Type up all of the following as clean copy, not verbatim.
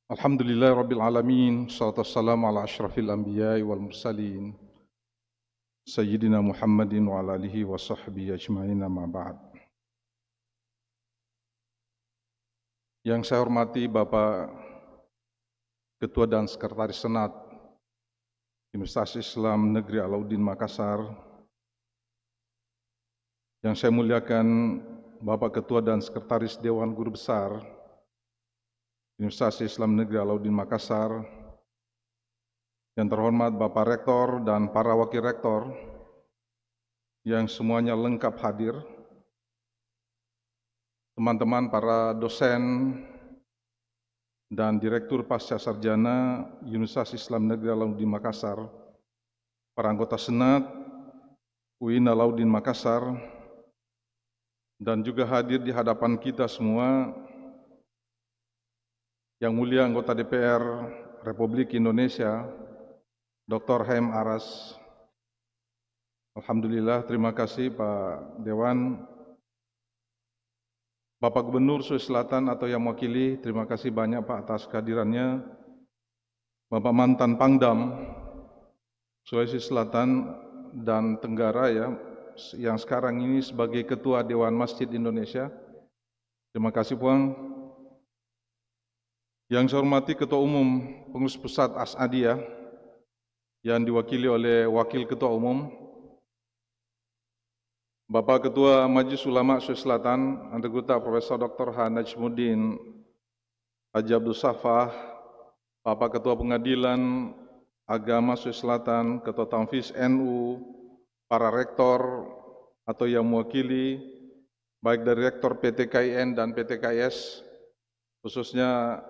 Alhamdulillah Rabbil Alamin. Salatu wassalamu ala ashrafil anbiya wal mursalin Sayyidina Muhammadin wa ala alihi wa sahbihi ajma'in amma ba'd. Yang saya hormati Bapak Ketua dan Sekretaris Senat Universitas Islam Negeri Alauddin Makassar. Yang saya muliakan Bapak Ketua dan Sekretaris Dewan Guru Besar Universitas Islam Negeri Alauddin Makassar, yang terhormat Bapak Rektor dan para Wakil Rektor, yang semuanya lengkap hadir, teman-teman para dosen dan Direktur Pasca Sarjana Universitas Islam Negeri Alauddin Makassar, para anggota Senat UIN Alauddin Makassar, dan juga hadir di hadapan kita semua, Yang Mulia Anggota DPR Republik Indonesia, Dr. Hem Aras. Alhamdulillah, terima kasih Pak Dewan. Bapak Gubernur Sulawesi Selatan atau yang mewakili, terima kasih banyak Pak atas kehadirannya. Bapak Mantan Pangdam Sulawesi Selatan dan Tenggara yang sekarang ini sebagai Ketua Dewan Masjid Indonesia. Terima kasih Puang. Yang saya hormati Ketua Umum Pengurus Pusat As'adiyah yang diwakili oleh Wakil Ketua Umum, Bapak Ketua Majelis Ulama Sulawesi Selatan, Anggota Profesor Dr. H. Najmuddin Haji Abdul Safah, Bapak Ketua Pengadilan Agama Sulawesi Selatan, Ketua Tamfiz NU, para rektor atau yang mewakili, baik dari Rektor PTKIN dan PTKIS, khususnya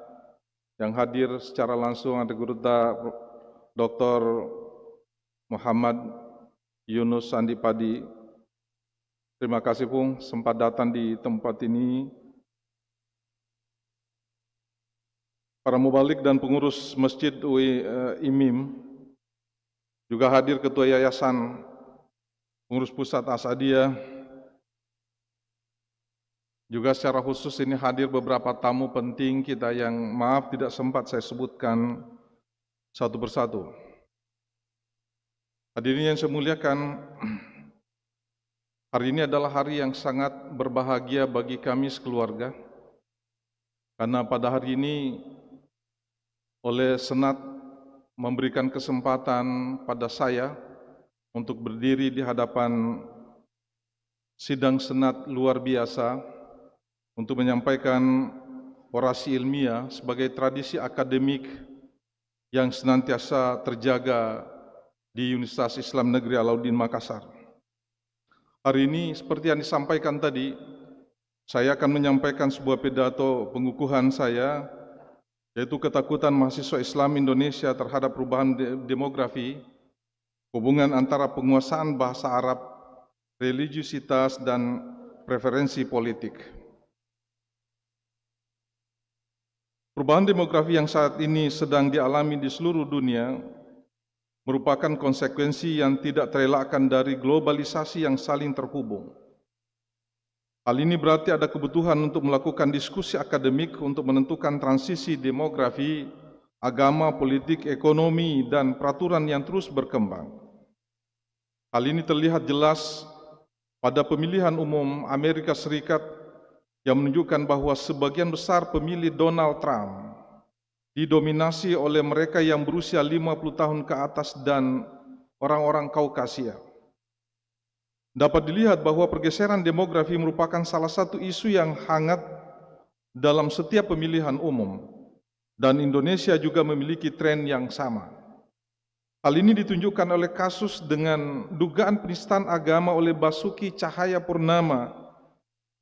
yang hadir secara langsung ada Guruta Dr. Muhammad Yunus Sandipadi. Terima kasih Pung sempat datang di tempat ini. Para mubalik dan pengurus Masjid IMIM, juga hadir Ketua Yayasan Pengurus Pusat As'adiyah. Juga secara khusus ini hadir beberapa tamu penting kita yang maaf tidak sempat saya sebutkan satu persatu. Hadirin yang saya muliakan, hari ini adalah hari yang sangat berbahagia bagi kami sekeluarga, karena pada hari ini oleh Senat memberikan kesempatan pada saya untuk berdiri di hadapan sidang Senat luar biasa untuk menyampaikan orasi ilmiah sebagai tradisi akademik yang senantiasa terjaga di Universitas Islam Negeri Alauddin Makassar. Hari ini seperti yang disampaikan tadi, saya akan menyampaikan sebuah pidato pengukuhan saya, yaitu ketakutan mahasiswa Islam Indonesia terhadap perubahan demografi, hubungan antara penguasaan bahasa Arab, religiusitas, dan preferensi politik. Perubahan demografi yang saat ini sedang dialami di seluruh dunia merupakan konsekuensi yang tidak terelakkan dari globalisasi yang saling terhubung. Hal ini berarti ada kebutuhan untuk melakukan diskusi akademik untuk menentukan transisi demografi, agama, politik, ekonomi, dan peraturan yang terus berkembang. Hal ini terlihat jelas pada pemilihan umum Amerika Serikat yang menunjukkan bahwa sebagian besar pemilih Donald Trump didominasi oleh mereka yang berusia 50 tahun ke atas dan orang-orang Kaukasia. Dapat dilihat bahwa pergeseran demografi merupakan salah satu isu yang hangat dalam setiap pemilihan umum, dan Indonesia juga memiliki tren yang sama. Hal ini ditunjukkan oleh kasus dengan dugaan penistaan agama oleh Basuki Cahayapurnama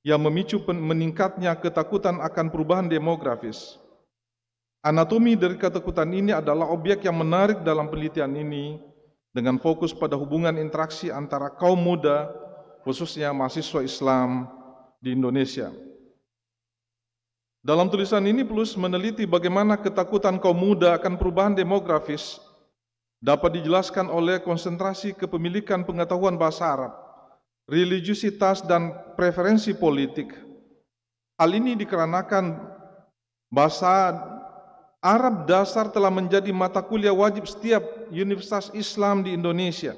yang memicu meningkatnya ketakutan akan perubahan demografis. Anatomi dari ketakutan ini adalah objek yang menarik dalam penelitian ini dengan fokus pada hubungan interaksi antara kaum muda, khususnya mahasiswa Islam di Indonesia. Dalam tulisan ini Plus meneliti bagaimana ketakutan kaum muda akan perubahan demografis dapat dijelaskan oleh konsentrasi kepemilikan pengetahuan bahasa Arab, religiusitas, dan preferensi politik. Hal ini dikarenakan bahasa Arab dasar telah menjadi mata kuliah wajib setiap universitas Islam di Indonesia.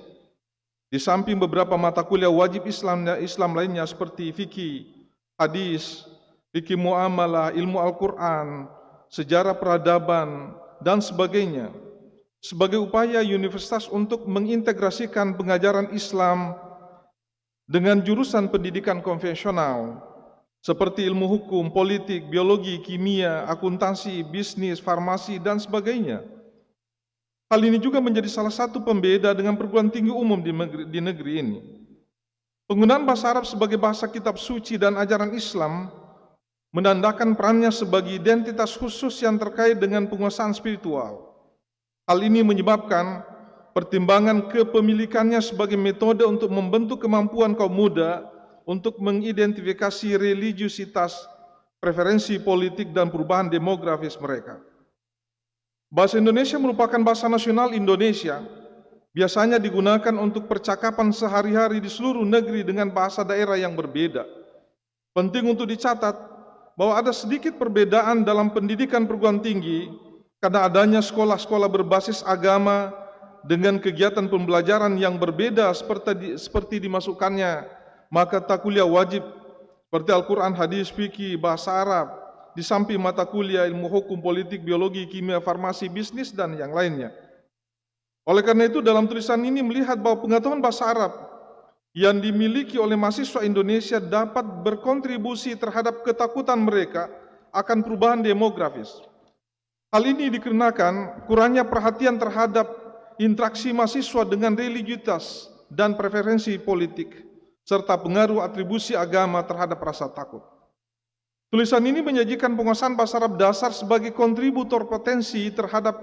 Di samping beberapa mata kuliah wajib Islam lainnya seperti fikih, hadis, fikih muamalah, ilmu Al-Quran, sejarah peradaban, dan sebagainya. Sebagai upaya universitas untuk mengintegrasikan pengajaran Islam dengan jurusan pendidikan konvensional, seperti ilmu hukum, politik, biologi, kimia, akuntansi, bisnis, farmasi, dan sebagainya. Hal ini juga menjadi salah satu pembeda dengan perguruan tinggi umum di negeri ini. Penggunaan bahasa Arab sebagai bahasa kitab suci dan ajaran Islam menandakan perannya sebagai identitas khusus yang terkait dengan penguasaan spiritual. Hal ini menyebabkan pertimbangan kepemilikannya sebagai metode untuk membentuk kemampuan kaum muda untuk mengidentifikasi religiusitas, preferensi politik, dan perubahan demografis mereka. Bahasa Indonesia merupakan bahasa nasional Indonesia, biasanya digunakan untuk percakapan sehari-hari di seluruh negeri dengan bahasa daerah yang berbeda. Penting untuk dicatat bahwa ada sedikit perbedaan dalam pendidikan perguruan tinggi karena adanya sekolah-sekolah berbasis agama dengan kegiatan pembelajaran yang berbeda seperti dimasukkannya mata kuliah wajib seperti Al-Quran, hadis, fikih, bahasa Arab, di samping mata kuliah ilmu hukum, politik, biologi, kimia, farmasi, bisnis, dan yang lainnya. Oleh karena itu, dalam tulisan ini melihat bahwa pengetahuan bahasa Arab yang dimiliki oleh mahasiswa Indonesia dapat berkontribusi terhadap ketakutan mereka akan perubahan demografis. Hal ini dikarenakan kurangnya perhatian terhadap interaksi mahasiswa dengan religiusitas dan preferensi politik, serta pengaruh atribusi agama terhadap rasa takut. Tulisan ini menyajikan penguasaan bahasa Arab dasar sebagai kontributor potensi terhadap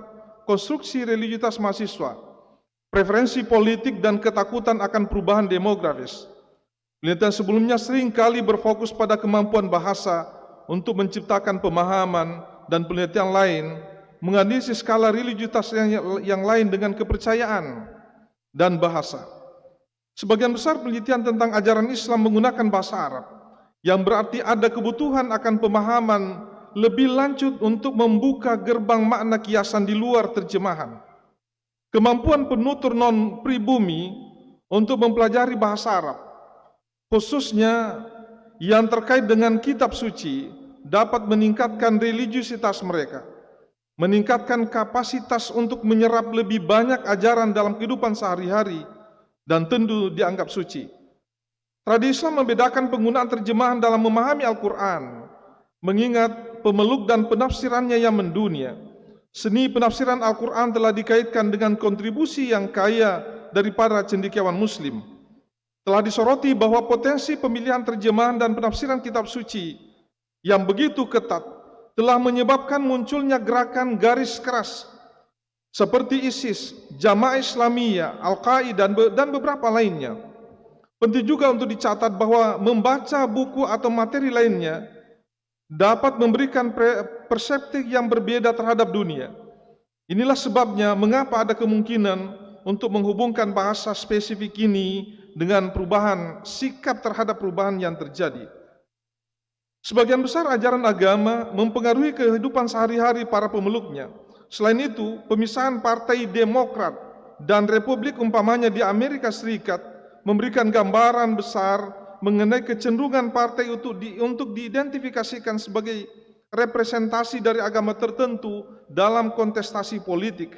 konstruksi religiusitas mahasiswa, preferensi politik, dan ketakutan akan perubahan demografis. Penelitian sebelumnya seringkali berfokus pada kemampuan bahasa untuk menciptakan pemahaman, dan penelitian lain menganalisis skala religiusitas yang lain dengan kepercayaan dan bahasa. Sebagian besar penelitian tentang ajaran Islam menggunakan bahasa Arab, yang berarti ada kebutuhan akan pemahaman lebih lanjut untuk membuka gerbang makna kiasan di luar terjemahan. Kemampuan penutur non-pribumi untuk mempelajari bahasa Arab, khususnya yang terkait dengan kitab suci, dapat meningkatkan religiusitas mereka, meningkatkan kapasitas untuk menyerap lebih banyak ajaran dalam kehidupan sehari-hari, dan tentu dianggap suci. Tradisi Islam membedakan penggunaan terjemahan dalam memahami Al-Quran, mengingat pemeluk dan penafsirannya yang mendunia. Seni penafsiran Al-Quran telah dikaitkan dengan kontribusi yang kaya dari para cendekiawan Muslim. Telah disoroti bahwa potensi pemilihan terjemahan dan penafsiran kitab suci yang begitu ketat telah menyebabkan munculnya gerakan garis keras seperti ISIS, Jamaah Islamiyah, Al-Qaeda, dan beberapa lainnya. Penting juga untuk dicatat bahwa membaca buku atau materi lainnya dapat memberikan persepsi yang berbeda terhadap dunia. Inilah sebabnya mengapa ada kemungkinan untuk menghubungkan bahasa spesifik ini dengan perubahan sikap terhadap perubahan yang terjadi. Sebagian besar ajaran agama mempengaruhi kehidupan sehari-hari para pemeluknya. Selain itu, pemisahan Partai Demokrat dan Republik umpamanya di Amerika Serikat memberikan gambaran besar mengenai kecenderungan partai untuk diidentifikasikan sebagai representasi dari agama tertentu dalam kontestasi politik.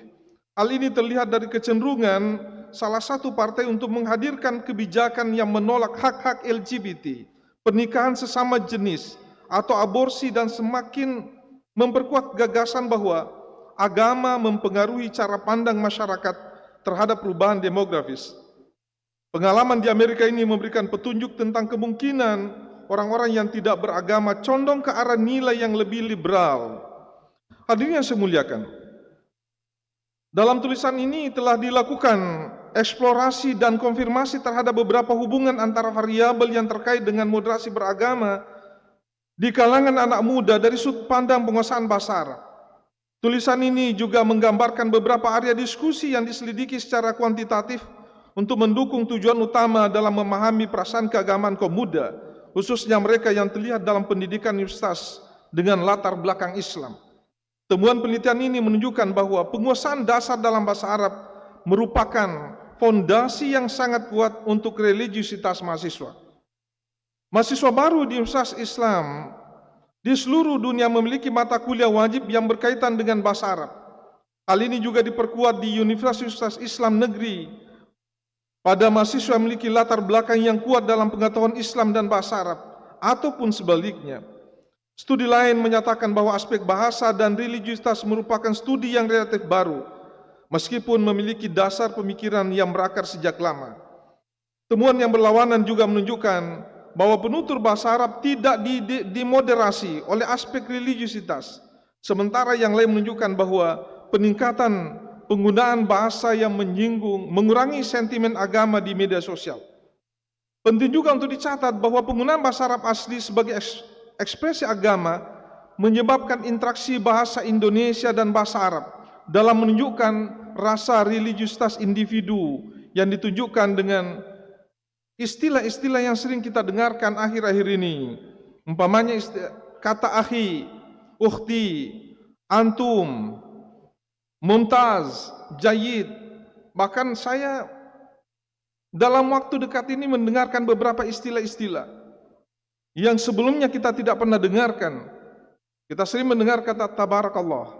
Hal ini terlihat dari kecenderungan salah satu partai untuk menghadirkan kebijakan yang menolak hak-hak LGBT, pernikahan sesama jenis, atau aborsi, dan semakin memperkuat gagasan bahwa agama mempengaruhi cara pandang masyarakat terhadap perubahan demografis. Pengalaman di Amerika ini memberikan petunjuk tentang kemungkinan orang-orang yang tidak beragama condong ke arah nilai yang lebih liberal. Hadirin yang saya muliakan, dalam tulisan ini telah dilakukan eksplorasi dan konfirmasi terhadap beberapa hubungan antara variabel yang terkait dengan moderasi beragama di kalangan anak muda dari sudut pandang penguasaan bahasa Arab. Tulisan ini juga menggambarkan beberapa area diskusi yang diselidiki secara kuantitatif untuk mendukung tujuan utama dalam memahami perasaan keagamaan kaum muda, khususnya mereka yang terlihat dalam pendidikan universitas dengan latar belakang Islam. Temuan penelitian ini menunjukkan bahwa penguasaan dasar dalam bahasa Arab merupakan fondasi yang sangat kuat untuk religiusitas mahasiswa. Mahasiswa baru di Universitas Islam di seluruh dunia memiliki mata kuliah wajib yang berkaitan dengan bahasa Arab. Hal ini juga diperkuat di Universitas Islam Negeri pada mahasiswa yang memiliki latar belakang yang kuat dalam pengetahuan Islam dan bahasa Arab, ataupun sebaliknya. Studi lain menyatakan bahwa aspek bahasa dan religiusitas merupakan studi yang relatif baru, meskipun memiliki dasar pemikiran yang berakar sejak lama. Temuan yang berlawanan juga menunjukkan bahwa penutur bahasa Arab tidak dimoderasi oleh aspek religiusitas, sementara yang lain menunjukkan bahwa peningkatan penggunaan bahasa yang menyinggung mengurangi sentimen agama di media sosial. Penting juga untuk dicatat bahwa penggunaan bahasa Arab asli sebagai ekspresi agama menyebabkan interaksi bahasa Indonesia dan bahasa Arab dalam menunjukkan rasa religiusitas individu yang ditunjukkan dengan istilah-istilah yang sering kita dengarkan akhir-akhir ini. Umpamanya kata akhi, ukhti, antum, mumtaz, jayyid. Bahkan saya dalam waktu dekat ini mendengarkan beberapa istilah-istilah yang sebelumnya kita tidak pernah dengarkan. Kita sering mendengar kata tabarakallah,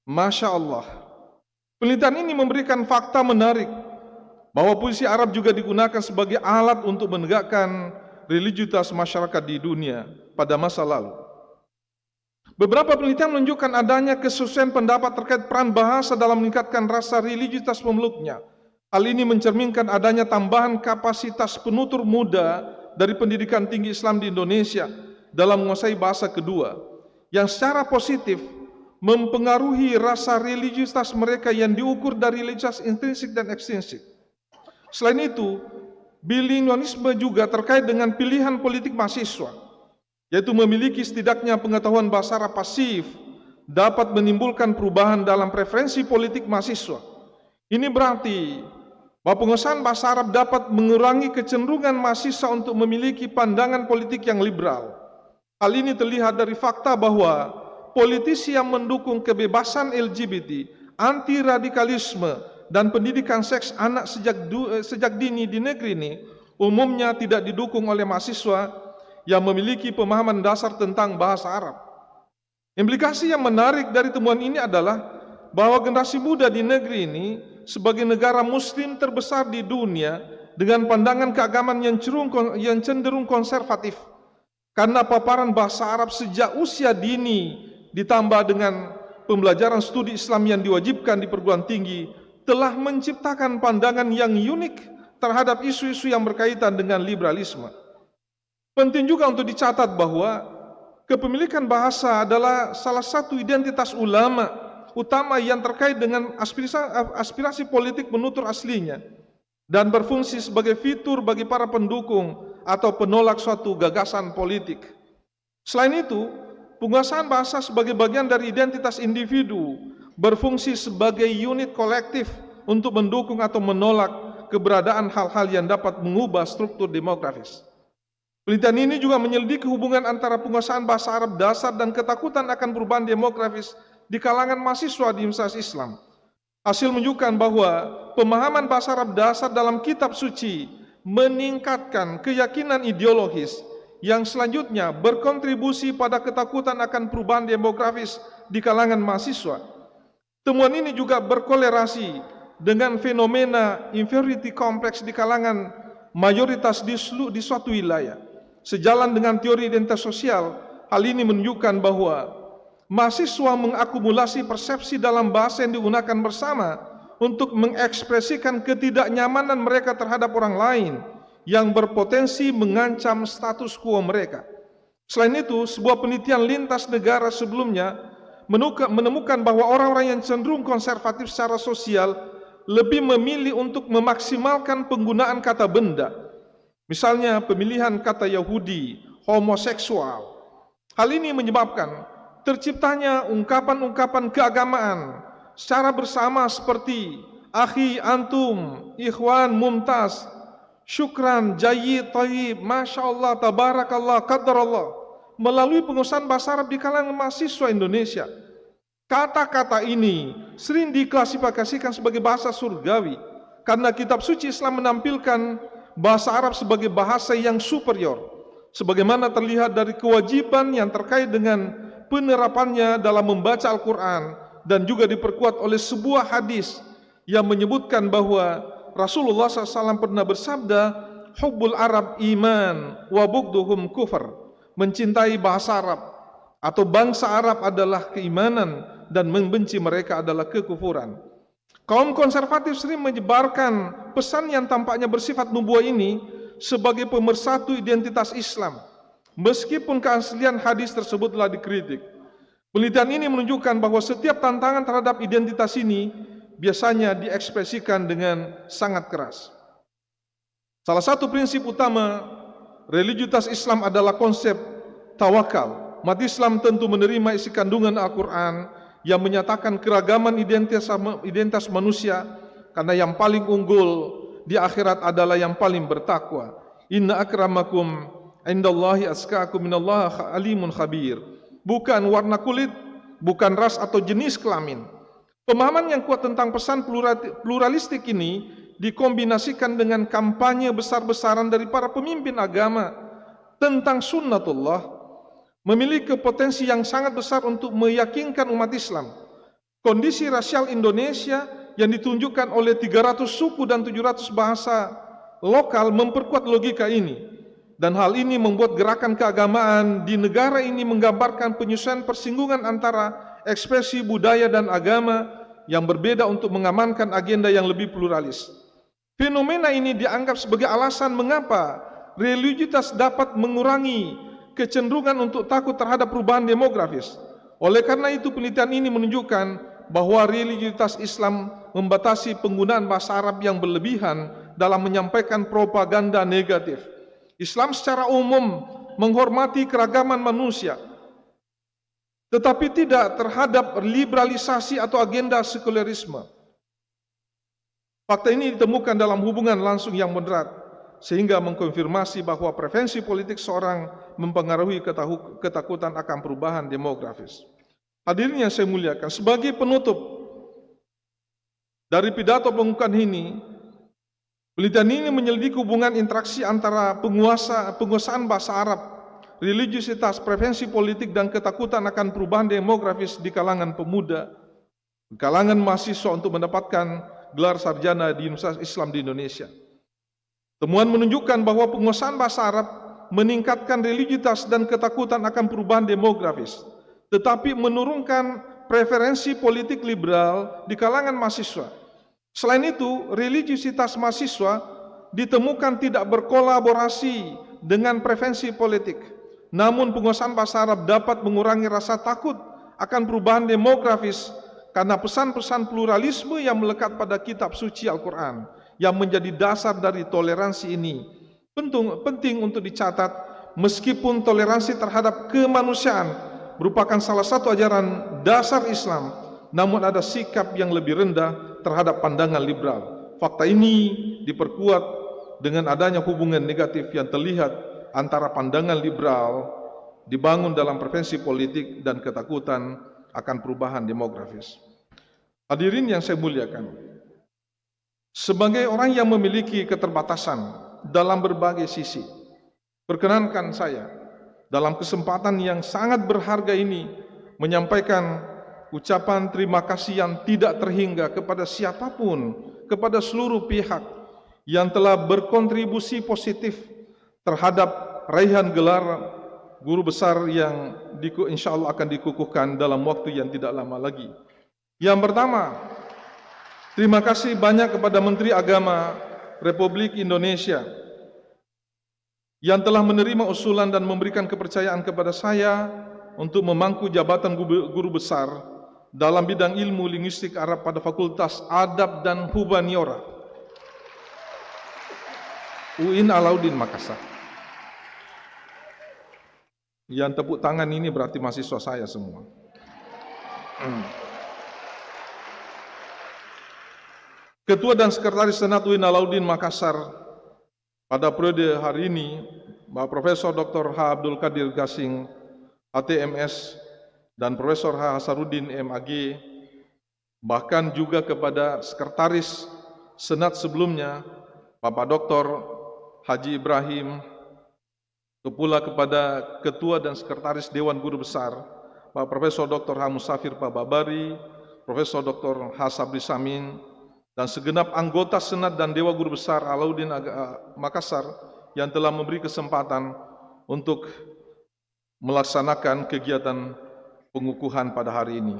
masya Allah. Penelitian ini memberikan fakta menarik bahwa puisi Arab juga digunakan sebagai alat untuk menegakkan religiusitas masyarakat di dunia pada masa lalu. Beberapa penelitian menunjukkan adanya kesesuaian pendapat terkait peran bahasa dalam meningkatkan rasa religiusitas pemeluknya. Hal ini mencerminkan adanya tambahan kapasitas penutur muda dari pendidikan tinggi Islam di Indonesia dalam menguasai bahasa kedua, yang secara positif mempengaruhi rasa religiusitas mereka yang diukur dari religiusitas intrinsik dan ekstrinsik. Selain itu, bilingualisme juga terkait dengan pilihan politik mahasiswa, yaitu memiliki setidaknya pengetahuan bahasa Arab pasif dapat menimbulkan perubahan dalam preferensi politik mahasiswa. Ini berarti bahwa penguasaan bahasa Arab dapat mengurangi kecenderungan mahasiswa untuk memiliki pandangan politik yang liberal. Hal ini terlihat dari fakta bahwa politisi yang mendukung kebebasan LGBT, anti radikalisme, dan pendidikan seks anak sejak dini di negeri ini umumnya tidak didukung oleh mahasiswa yang memiliki pemahaman dasar tentang bahasa Arab. Implikasi yang menarik dari temuan ini adalah bahwa generasi muda di negeri ini sebagai negara muslim terbesar di dunia dengan pandangan keagamaan yang cenderung konservatif, karena paparan bahasa Arab sejak usia dini ditambah dengan pembelajaran studi Islam yang diwajibkan di perguruan tinggi telah menciptakan pandangan yang unik terhadap isu-isu yang berkaitan dengan liberalisme. Penting juga untuk dicatat bahwa kepemilikan bahasa adalah salah satu identitas ulama utama yang terkait dengan aspirasi politik penutur aslinya dan berfungsi sebagai fitur bagi para pendukung atau penolak suatu gagasan politik. Selain itu, penguasaan bahasa sebagai bagian dari identitas individu berfungsi sebagai unit kolektif untuk mendukung atau menolak keberadaan hal-hal yang dapat mengubah struktur demografis. Penelitian ini juga menyelidiki hubungan antara penguasaan bahasa Arab dasar dan ketakutan akan perubahan demografis di kalangan mahasiswa di Universitas Islam. Hasil menunjukkan bahwa pemahaman bahasa Arab dasar dalam kitab suci meningkatkan keyakinan ideologis yang selanjutnya berkontribusi pada ketakutan akan perubahan demografis di kalangan mahasiswa. Temuan ini juga berkolerasi dengan fenomena inferiority complex di kalangan mayoritas di suatu wilayah. Sejalan dengan teori identitas sosial, hal ini menunjukkan bahwa mahasiswa mengakumulasi persepsi dalam bahasa yang digunakan bersama untuk mengekspresikan ketidaknyamanan mereka terhadap orang lain yang berpotensi mengancam status quo mereka. Selain itu, sebuah penelitian lintas negara sebelumnya menemukan bahwa orang-orang yang cenderung konservatif secara sosial lebih memilih untuk memaksimalkan penggunaan kata benda. Misalnya pemilihan kata Yahudi, homoseksual. Hal ini menyebabkan terciptanya ungkapan-ungkapan keagamaan secara bersama seperti akhi, antum, ikhwan, mumtaz, syukran, jayyid, thayyib, masya Allah, tabarakallah, qadarallah, melalui penguasaan bahasa Arab di kalangan mahasiswa Indonesia. Kata-kata ini sering diklasifikasikan sebagai bahasa surgawi karena kitab suci Islam menampilkan bahasa Arab sebagai bahasa yang superior, sebagaimana terlihat dari kewajiban yang terkait dengan penerapannya dalam membaca Al-Quran, dan juga diperkuat oleh sebuah hadis yang menyebutkan bahwa Rasulullah SAW pernah bersabda, hubbul Arab iman wa bugduhum kufur. Mencintai bahasa Arab atau bangsa Arab adalah keimanan dan membenci mereka adalah kekufuran. Kaum konservatif sering menyebarkan pesan yang tampaknya bersifat nubuah ini sebagai pemersatu identitas Islam, meskipun keaslian hadis tersebut telah dikritik. Penelitian ini menunjukkan bahwa setiap tantangan terhadap identitas ini biasanya diekspresikan dengan sangat keras. Salah satu prinsip utama religiusitas Islam adalah konsep tawakal. Umat Islam tentu menerima isi kandungan Al-Quran yang menyatakan keragaman identitas manusia, karena yang paling unggul di akhirat adalah yang paling bertakwa. Inna akramakum indallahi atqakum minallahi alimun khabir. Bukan warna kulit, bukan ras atau jenis kelamin. Pemahaman yang kuat tentang pesan pluralistik ini dikombinasikan dengan kampanye besar-besaran dari para pemimpin agama tentang sunnatullah, memiliki potensi yang sangat besar untuk meyakinkan umat Islam. Kondisi rasial Indonesia yang ditunjukkan oleh 300 suku dan 700 bahasa lokal memperkuat logika ini. Dan hal ini membuat gerakan keagamaan di negara ini menggambarkan penyusuan persinggungan antara ekspresi budaya dan agama yang berbeda untuk mengamankan agenda yang lebih pluralis. Fenomena ini dianggap sebagai alasan mengapa religiusitas dapat mengurangi kecenderungan untuk takut terhadap perubahan demografis. Oleh karena itu, penelitian ini menunjukkan bahwa religiusitas Islam membatasi penggunaan bahasa Arab yang berlebihan dalam menyampaikan propaganda negatif. Islam secara umum menghormati keragaman manusia, tetapi tidak terhadap liberalisasi atau agenda sekularisme. Fakta ini ditemukan dalam hubungan langsung yang moderat, sehingga mengkonfirmasi bahwa preferensi politik seorang mempengaruhi ketakutan akan perubahan demografis. Hadirin yang saya muliakan, sebagai penutup dari pidato pembukaan ini, penelitian ini menyelidiki hubungan interaksi antara penguasaan bahasa Arab, religiusitas, preferensi politik, dan ketakutan akan perubahan demografis di kalangan pemuda, di kalangan mahasiswa untuk mendapatkan gelar sarjana di Universitas Islam di Indonesia. Temuan menunjukkan bahwa penguasaan bahasa Arab meningkatkan religiusitas dan ketakutan akan perubahan demografis, tetapi menurunkan preferensi politik liberal di kalangan mahasiswa. Selain itu, religiusitas mahasiswa ditemukan tidak berkolaborasi dengan preferensi politik. Namun penguasaan bahasa Arab dapat mengurangi rasa takut akan perubahan demografis karena pesan-pesan pluralisme yang melekat pada kitab suci Al-Quran yang menjadi dasar dari toleransi ini. Penting untuk dicatat, meskipun toleransi terhadap kemanusiaan merupakan salah satu ajaran dasar Islam, namun ada sikap yang lebih rendah terhadap pandangan liberal. Fakta ini diperkuat dengan adanya hubungan negatif yang terlihat antara pandangan liberal dibangun dalam preferensi politik dan ketakutan akan perubahan demografis. Hadirin yang saya muliakan, sebagai orang yang memiliki keterbatasan dalam berbagai sisi, perkenankan saya dalam kesempatan yang sangat berharga ini menyampaikan ucapan terima kasih yang tidak terhingga kepada siapapun, kepada seluruh pihak yang telah berkontribusi positif terhadap raihan gelar guru besar yang insya Allah akan dikukuhkan dalam waktu yang tidak lama lagi. Yang pertama, terima kasih banyak kepada Menteri Agama Republik Indonesia yang telah menerima usulan dan memberikan kepercayaan kepada saya untuk memangku jabatan guru besar dalam bidang ilmu linguistik Arab pada Fakultas Adab dan Humaniora UIN Alauddin Makassar. Yang tepuk tangan ini berarti mahasiswa saya semua. Ketua dan Sekretaris Senat UIN Alauddin Makassar pada periode hari ini, Bapak Profesor Dr. H. Abdul Qadir Gasing, ATMS, dan Profesor H. Hasaruddin MAG, bahkan juga kepada Sekretaris Senat sebelumnya, Bapak Dr. Haji Ibrahim, pula kepada Ketua dan Sekretaris Dewan Guru Besar, Pak Profesor Dr. H. Musafir Pak Babari, Profesor Dr. H. Sabri Samin, dan segenap anggota Senat dan Dewan Guru Besar Alauddin Makassar yang telah memberi kesempatan untuk melaksanakan kegiatan pengukuhan pada hari ini.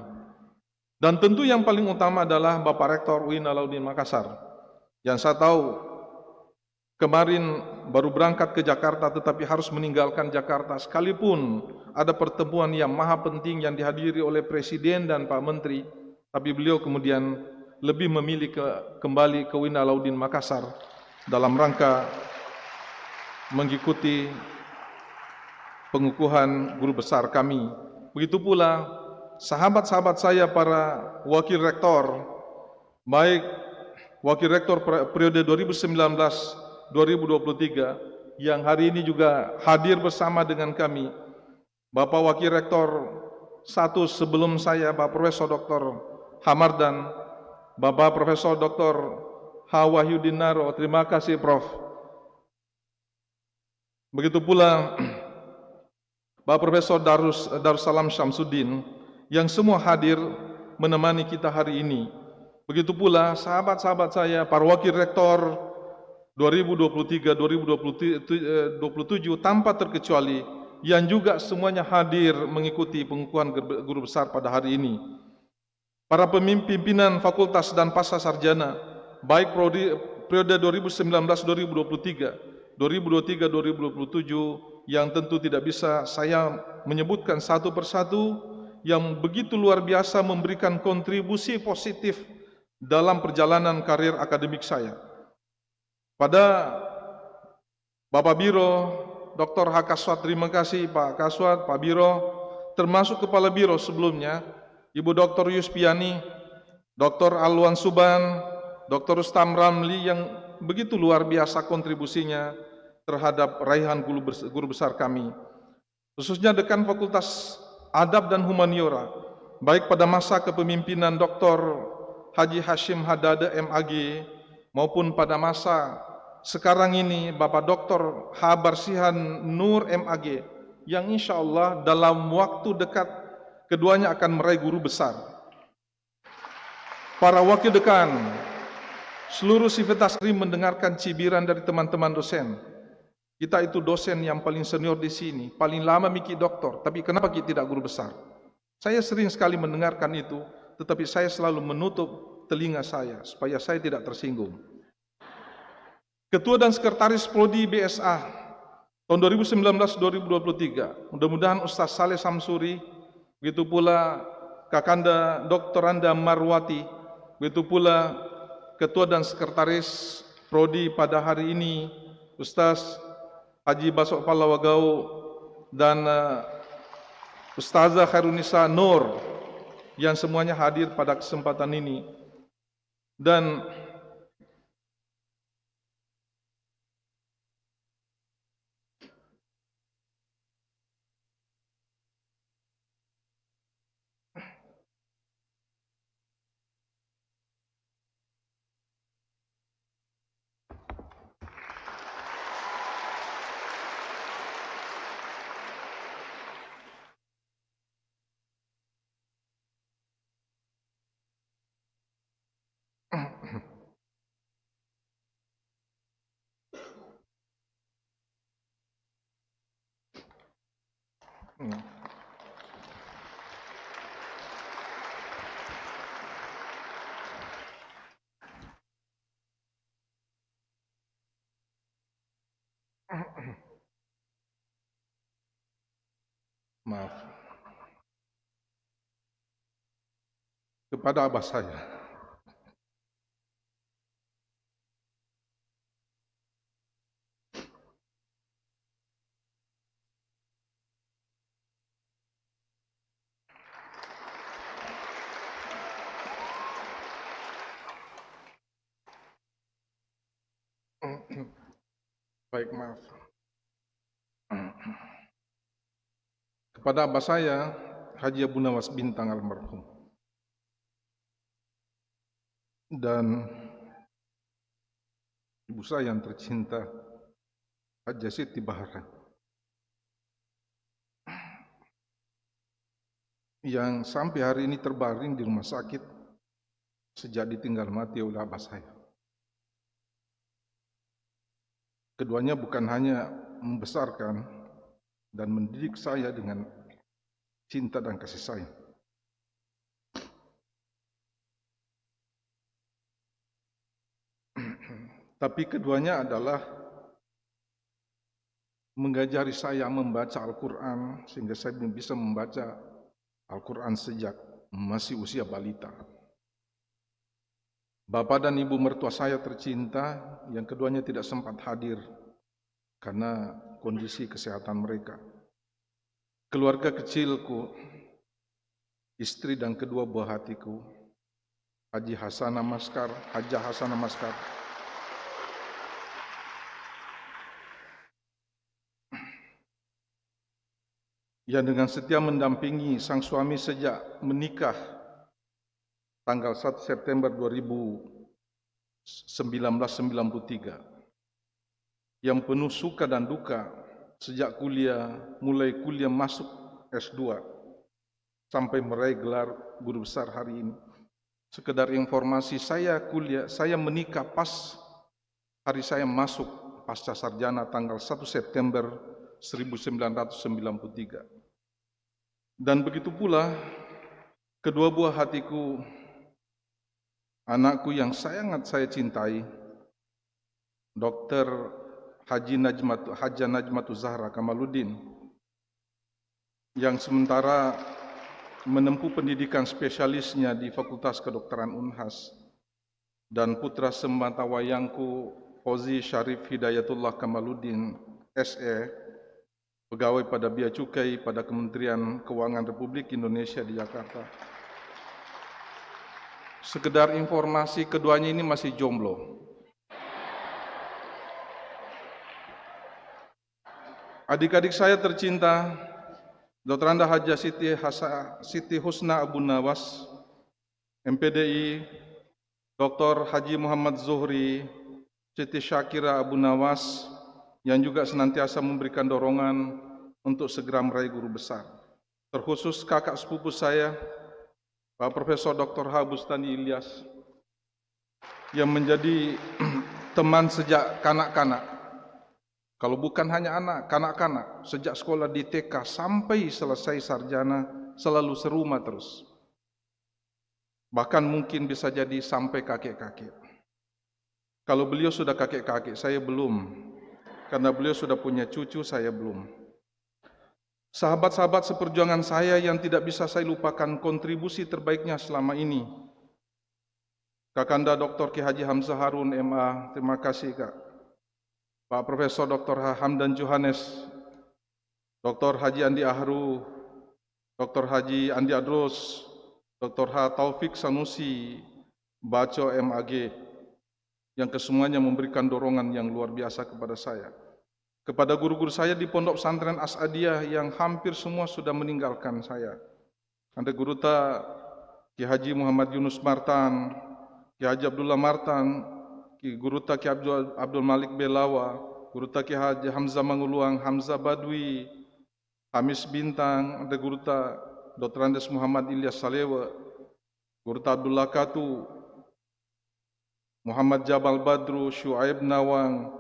Dan tentu yang paling utama adalah Bapak Rektor UIN Alauddin Makassar, yang saya tahu kemarin baru berangkat ke Jakarta tetapi harus meninggalkan Jakarta, sekalipun ada pertemuan yang maha penting yang dihadiri oleh Presiden dan Pak Menteri, tapi beliau kemudian lebih memilih kembali ke UIN Alauddin Makassar dalam rangka mengikuti pengukuhan guru besar kami. Begitu pula sahabat-sahabat saya para wakil rektor, baik wakil rektor periode 2019-2023 yang hari ini juga hadir bersama dengan kami, Bapak Wakil Rektor 1 sebelum saya, Pak Profesor Dr. Hamardan, Bapak Profesor Dr. H. Wahyudin Naro, terima kasih Prof. Begitu pula Bapak Profesor Darussalam Syamsuddin yang semua hadir menemani kita hari ini. Begitu pula sahabat-sahabat saya, para wakil rektor 2023-2027 tanpa terkecuali yang juga semuanya hadir mengikuti pengukuhan guru besar pada hari ini. Para pimpinan fakultas dan pasca sarjana, baik periode 2019-2023, 2023-2027, yang tentu tidak bisa saya menyebutkan satu persatu, yang begitu luar biasa memberikan kontribusi positif dalam perjalanan karir akademik saya. Pada Bapak Biro, Dr. H. Kaswat, terima kasih Pak Kaswat, Pak Biro, termasuk Kepala Biro sebelumnya, Ibu Dr. Yuspiani, Dr. Alwan Suban, Dr. Rustam Ramli, yang begitu luar biasa kontribusinya terhadap raihan guru besar kami. Khususnya Dekan Fakultas Adab dan Humaniora, baik pada masa kepemimpinan Dr. Haji Hashim Haddad MAG, maupun pada masa sekarang ini Bapak Dr. H. Barsihan Nur MAG, yang insya Allah dalam waktu dekat keduanya akan meraih guru besar. Para wakil dekan, seluruh sivitas mendengarkan cibiran dari teman-teman dosen. Kita itu dosen yang paling senior di sini, paling lama Miki doktor, tapi kenapa kita tidak guru besar? Saya sering sekali mendengarkan itu, tetapi saya selalu menutup telinga saya supaya saya tidak tersinggung. Ketua dan Sekretaris Prodi BSA tahun 2019-2023, mudah-mudahan Ustaz Saleh Samsuri, begitu pula Kakanda Dr. Anda Marwati, begitu pula Ketua dan Sekretaris Prodi pada hari ini, Ustaz Haji Basok Palawagau dan Ustazah Khairunisa Nur, yang semuanya hadir pada kesempatan ini. Dan maaf, kepada abah saya. Baik, maaf. Kepada abah saya, Haji Abu Nawas Bintang almarhum, dan ibu saya yang tercinta Haji Siti Bahara, yang sampai hari ini terbaring di rumah sakit sejak ditinggal mati oleh abah saya. Keduanya bukan hanya membesarkan dan mendidik saya dengan cinta dan kasih sayang, tapi keduanya adalah mengajari saya membaca Al-Quran sehingga saya bisa membaca Al-Quran sejak masih usia balita. Bapak dan ibu mertua saya tercinta, yang keduanya tidak sempat hadir karena kondisi kesehatan mereka. Keluarga kecilku, istri dan kedua buah hatiku, Hajah Hasanah Maskar, yang dengan setia mendampingi sang suami sejak menikah tanggal 1 September 1993, yang penuh suka dan duka sejak mulai kuliah masuk S2 sampai meraih gelar guru besar hari ini. Sekedar informasi, saya menikah pas hari saya masuk pasca sarjana tanggal 1 September 1993. Dan begitu pula kedua buah hatiku, anakku yang sangat saya cintai, Dr. Hajah Najmatul Zahra Kamaluddin, yang sementara menempuh pendidikan spesialisnya di Fakultas Kedokteran Unhas, dan putra sematawayangku Fauzi Syarif Hidayatullah Kamaluddin, SE, pegawai pada Bea Cukai pada Kementerian Keuangan Republik Indonesia di Jakarta. Sekedar informasi, keduanya ini masih jomblo. Adik-adik saya tercinta, Dr. Anda Hajah Siti Husna Abu Nawas, MPDI, Dr. Haji Muhammad Zuhri, Siti Syakira Abu Nawas, yang juga senantiasa memberikan dorongan untuk segera meraih guru besar. Terkhusus kakak sepupu saya, Pak Profesor Dr. H. Bustani Ilyas, yang menjadi teman sejak kanak-kanak. Kalau bukan hanya kanak-kanak, sejak sekolah di TK sampai selesai sarjana, selalu serumah terus. Bahkan mungkin bisa jadi sampai kakek-kakek. Kalau beliau sudah kakek-kakek, saya belum. Karena beliau sudah punya cucu, saya belum. Sahabat-sahabat seperjuangan saya yang tidak bisa saya lupakan kontribusi terbaiknya selama ini. Kakanda Dr. Ki Haji Hamzah Harun, MA, terima kasih Kak. Pak Profesor Dr. Hamdan Johannes, Dr. Haji Andi Ahru, Dr. Haji Andi Adros, Dr. H. Taufik Sanusi, Baco MAG, yang kesemuanya memberikan dorongan yang luar biasa kepada saya. Kepada guru-guru saya di Pondok Pesantren As'adiyah yang hampir semua sudah meninggalkan saya. Ada Guruta Ki Haji Muhammad Yunus Martan, Ki Haji Abdullah Martan, Ki Guruta Ki Abdul Malik Belawa, Guruta Ki Haji Hamzah Manguluang, Hamzah Badwi, Hamis Bintang, ada Guruta Dr. Andes Muhammad Ilyas Salewa, Guruta Abdullah Katu, Muhammad Jabal Badru, Syuaib Nawang,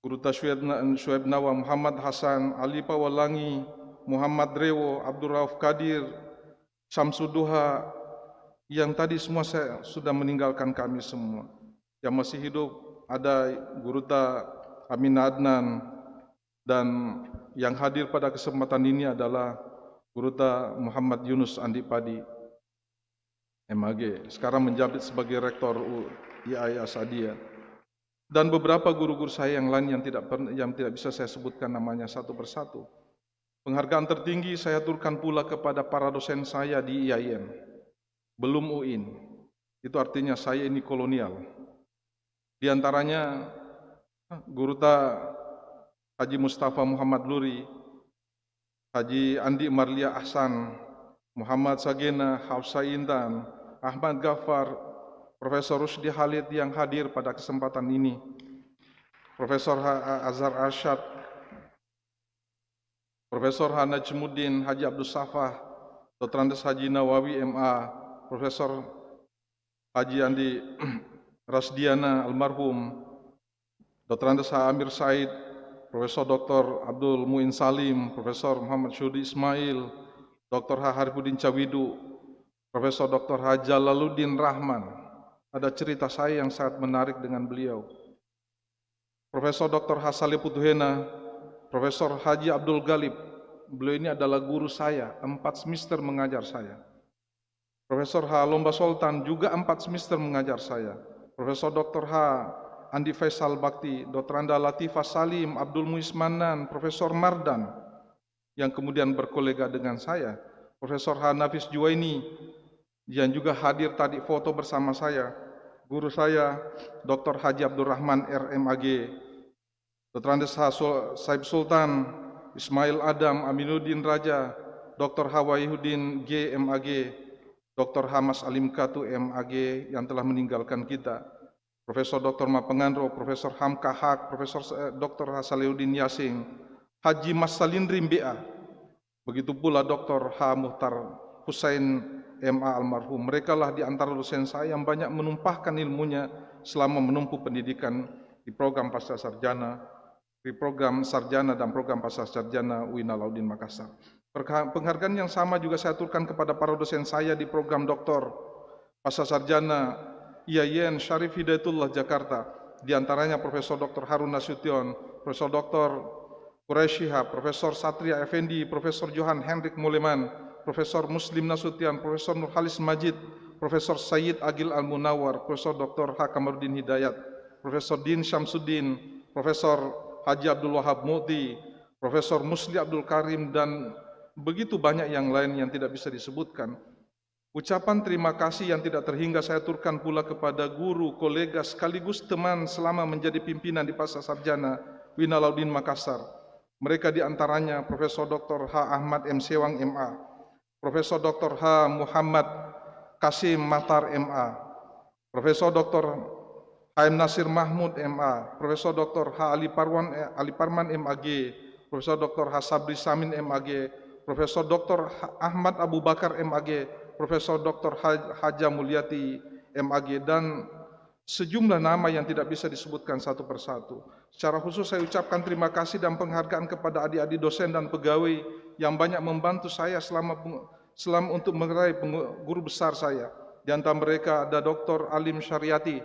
Guruta Syuaib Nawang, Muhammad Hasan, Ali Pawalangi, Muhammad Rewo, Abdul Rauf Kadir, Syamsuduha, yang tadi semua saya sudah meninggalkan kami semua. Yang masih hidup ada Guruta Amin Adnan, dan yang hadir pada kesempatan ini adalah Guruta Muhammad Yunus Andi Padi, MAG, sekarang menjabat sebagai Rektor IAI As'adiyah, dan beberapa guru-guru saya yang lain yang tidak bisa saya sebutkan namanya satu persatu. Penghargaan tertinggi saya aturkan pula kepada para dosen saya di IAIN, belum UIN, itu artinya saya ini kolonial. Di antaranya Guruta Haji Mustafa Muhammad Luri, Haji Andi Marlia Ahsan, Muhammad Sagena, Hafsa Intan, Ahmad Ghaffar, Profesor Rusdi Khalid yang hadir pada kesempatan ini, Profesor Azhar Arsyad, Profesor Najmuddin Haji Abdul Safah, Dr. Andes Haji Nawawi MA, Profesor Haji Andi Rasdiana almarhum, Dr. Andes Amir Said, Profesor Dr. Abdul Muin Salim, Profesor Muhammad Syudi Ismail, Dr. Harifuddin Cawidu, Profesor Dr. Jalaluddin Rahman. Ada cerita saya yang sangat menarik dengan beliau. Profesor Dr. Hasali Putuhena, Profesor Haji Abdul Galib, beliau ini adalah guru saya, 4 semester mengajar saya. Profesor H. Lomba Sultan juga 4 semester mengajar saya. Profesor Dr. H. Andi Faisal Bakti, Dr. Anda Latifah Salim, Abdul Muiz Manan, Profesor Mardan, yang kemudian berkolega dengan saya. Profesor H. Nafis Juwaini, yang juga hadir tadi foto bersama saya. Guru saya, Dr. Haji Abdul Rahman RMAG, Dr. Andes H. Saib Sultan, Ismail Adam, Aminuddin Raja, Dr. Hawaihudin G. MAG, Dr. Hamas Alim Katu MAG yang telah meninggalkan kita, Profesor Dr. Mapengandro, Profesor Hamka Haq, Profesor Dr. Hasaleuddin Yasin, Haji Mas Salindrim BA, begitu pula Dr. H. Muhtar Husain MA almarhum. Mereka lah di antara dosen saya yang banyak menumpahkan ilmunya selama menempuh pendidikan di program pasca sarjana, di program sarjana dan program pasca sarjana UIN Alauddin Makassar. Penghargaan yang sama juga saya aturkan kepada para dosen saya di program doktor pasca sarjana IAIN Syarif Hidayatullah Jakarta, di antaranya Profesor Dr. Harun Nasution, Profesor Dr. Quraish Shihab, Profesor Satria Effendi, Profesor Johan Hendrik Muleman, Profesor Muslim Nasution, Profesor Nurhalis Majid, Profesor Sayyid Agil Al-Munawar, Profesor Dr. H. Kamaruddin Hidayat, Profesor Din Syamsuddin, Profesor Haji Abdul Wahab Mu'ti, Profesor Musli Abdul Karim, dan begitu banyak yang lain yang tidak bisa disebutkan. Ucapan terima kasih yang tidak terhingga saya aturkan pula kepada guru, kolega, sekaligus teman selama menjadi pimpinan di pasca sarjana UIN Alauddin Makassar. Mereka di antaranya Profesor Dr. H. Ahmad M. Sewang MA, Profesor Dr. H. Muhammad Kasim Matar MA, Profesor Dr. H.M. Nasir Mahmud MA, Profesor Dr. H. Ali Parman MAG, Profesor Dr. H. Sabri Samin MAG, Profesor Dr. Ahmad Abu Bakar MAG, Profesor Dr. Haja Mulyati MAG, dan sejumlah nama yang tidak bisa disebutkan satu persatu. Secara khusus saya ucapkan terima kasih dan penghargaan kepada adik-adik dosen dan pegawai yang banyak membantu saya selama untuk meraih guru besar saya. Di antara mereka ada Dr. Alim Syariati,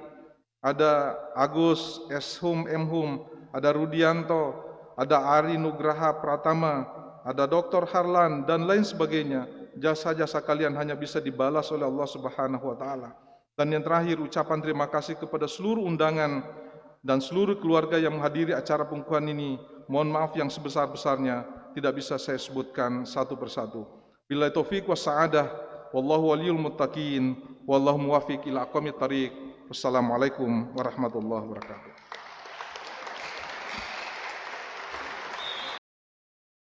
ada Agus S. Hum M. Hum, ada Rudianto, ada Ari Nugraha Pratama, ada Dr. Harlan, dan lain sebagainya. Jasa-jasa kalian hanya bisa dibalas oleh Allah Subhanahu wa Ta'ala. Dan yang terakhir, ucapan terima kasih kepada seluruh undangan dan seluruh keluarga yang menghadiri acara pengukuhan ini. Mohon maaf yang sebesar-besarnya tidak bisa saya sebutkan satu persatu. Billahi taufiq wa sa'adah, wallahu waliyul muttaqin, wallahu muwafiq ila aqwamit thariq. Wassalamualaikum warahmatullahi wabarakatuh.